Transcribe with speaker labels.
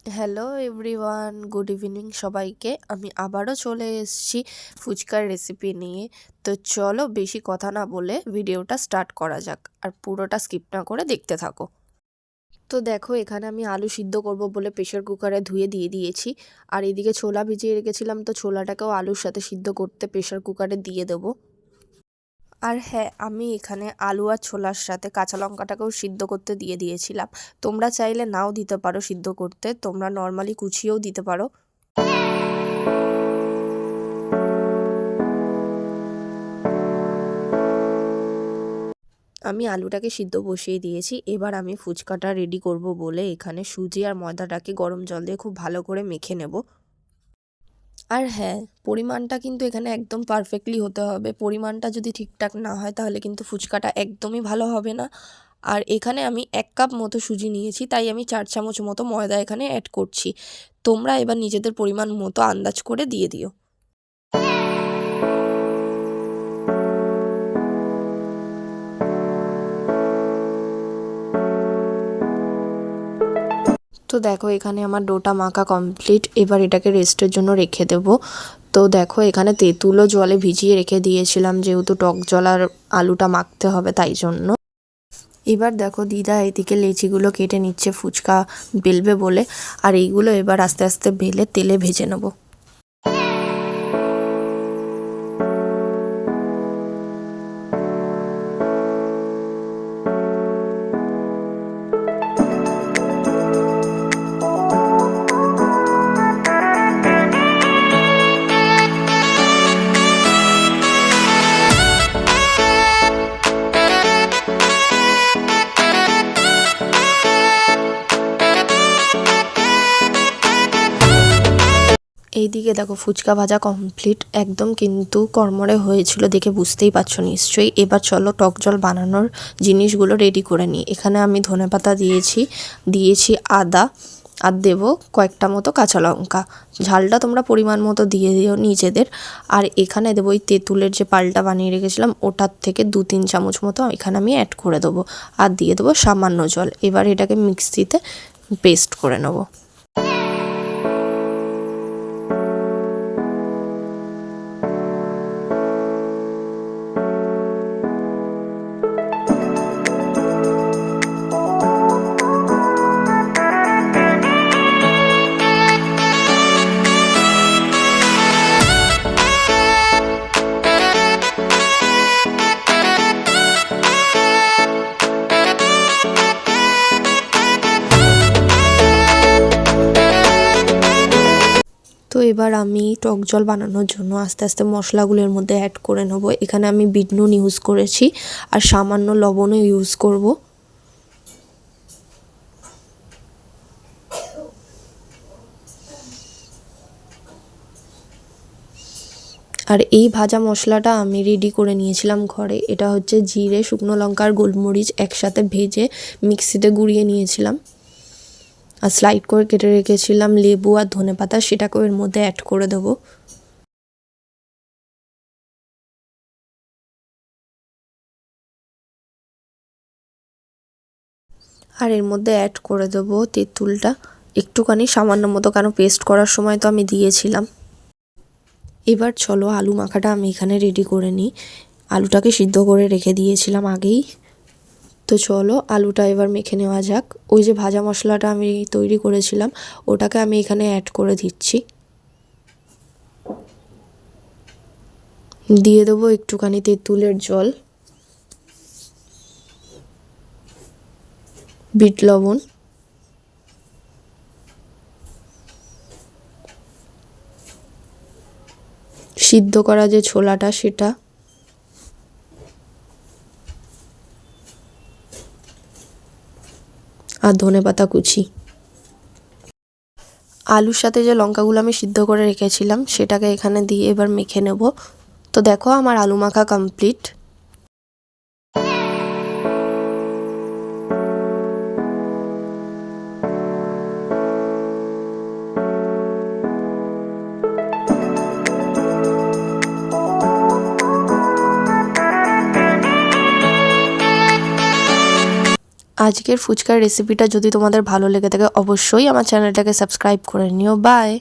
Speaker 1: Hello everyone, good evening সবাইকে। আমি আবারও চলে এসেছি ফুচকার রেসিপি নিয়ে। তো চলো বেশি কথা না বলে ভিডিওটা স্টার্ট করা যাক, আর পুরোটা স্কিপ না করে দেখতে থাকো। তো দেখো, এখানে আমি আলু সিদ্ধ করব বলে প্রেশার কুকারে ধুয়ে দিয়ে দিয়েছি। আর এদিকে ছোলা ভিজিয়ে রেখেছিলাম, তো ছোলাটাকেও আলুর সাথে সিদ্ধ করতে প্রেশার কুকারে দিয়ে দেবো। আর হ্যাঁ, আমি এখানে আলু আর ছোলার সাথে কাঁচা লঙ্কাটাকেও সিদ্ধ করতে দিয়ে দিয়েছিলাম। তোমরা চাইলে নাও দিতে পারো সিদ্ধ করতে, তোমরা নর্মালি কুচিয়েও দিতে পারো। আমি আলুটাকে সিদ্ধ বসিয়ে দিয়েছি। এবার আমি ফুচকাটা রেডি করব বলে এখানে সুজি আর ময়দাটাকে গরম জল দিয়ে খুব ভালো করে মেখে নেব। আর হ্যাঁ, পরিমাণটা কিন্তু এখানে একদম পারফেক্টলি হতে হবে। পরিমাণটা যদি ঠিকঠাক না হয় তাহলে কিন্তু ফুচকাটা একদমই ভালো হবে না। আর এখানে আমি 1 কাপ মতো সুজি নিয়েছি, তাই আমি 4 চামচ মতো ময়দা এখানে অ্যাড করছি। তোমরা এবার নিজেদের পরিমাণ মতো আন্দাজ করে দিয়ে দিও। তো দেখো, এখানে আমার ডোটা মাখা কমপ্লিট। এবার এটাকে রেস্টের জন্য রেখে দেব। তো দেখো, এখানে তেঁতুলও জলে ভিজিয়ে রেখে দিয়েছিলাম, যেহেতু টক জল আর আলুটা মাখতে হবে তাই জন্য। এবার দেখো, দিদা এদিকে লেচিগুলো কেটে নিচ্ছে ফুচকা বেলবে বলে। আর এইগুলো এবার আস্তে আস্তে বেলে তেলে ভেজে নেব। এইদিকে দেখো, ফুচকা ভাজা কমপ্লিট একদম, কিন্তু কড়মড়ে হয়েছিল দেখে বুঝতেই পারছো নিশ্চয়ই। এবার চলো টক জল বানানোর জিনিসগুলো রেডি করে নিই। এখানে আমি ধনেপাতা দিয়েছি আদা, আর দেবো কয়েকটা মতো কাঁচা লঙ্কা। ঝালটা তোমরা পরিমাণ মতো দিয়ে দিও নিজেদের। আর এখানে দেবো ওই তেঁতুলের যে পালটা বানিয়ে রেখেছিলাম, ওটার থেকে 2-3 চামচ মতো এখানে আমি অ্যাড করে দেবো। আর দিয়ে দেবো সামান্য জল। এবার এটাকে মিক্সিতে পেস্ট করে নেবো। তো এবার আমি টক জল বানানোর জন্য আস্তে আস্তে মশলাগুলোর মধ্যে অ্যাড করে নেবো। এখানে আমি বিট নুন ইউজ করেছি, আর সামান্য লবণও ইউজ করব। আর এই ভাজা মশলাটা আমি রেডি করে নিয়েছিলাম ঘরে। এটা হচ্ছে জিরে, শুকনো লঙ্কা আর গোলমরিচ একসাথে ভেজে মিক্সিতে গুঁড়িয়ে নিয়েছিলাম। আর স্লাইড করে কেটে রেখেছিলাম লেবু আর ধনেপাতা, সেটাকেও এর মধ্যে অ্যাড করে দেবো। আর এর মধ্যে অ্যাড করে দেবো তেঁতুলটা একটুখানি সামান্য মতো, কারণ পেস্ট করার সময় তো আমি দিয়েছিলাম। এবার চলো আলু মাখাটা আমি এখানে রেডি করে নিই। আলুটাকে সিদ্ধ করে রেখে দিয়েছিলাম আগেই। তো চলো আলুটা এবার মেখে নেওয়া যাক। ওই যে ভাজা মশলাটা আমি তৈরি করেছিলাম, ওটাকে আমি এখানে অ্যাড করে দিচ্ছি। দিয়ে দেবো একটুখানি তেঁতুলের জল, বিট লবণ, সিদ্ধ করা যে ছোলাটা সেটা, আর ধনেপাতা কুচি। আলুর সাথে যে লঙ্কাগুলো আমি সিদ্ধ করে রেখেছিলাম সেটাকে এখানে দিয়ে এবার মেখে নেব। তো দেখো, আমার আলু মাখা কমপ্লিট। আজকের ফুচকার রেসিপিটা যদি তোমাদের ভালো লেগে থাকে অবশ্যই আমার চ্যানেলটাকে সাবস্ক্রাইব করে নিও। বাই।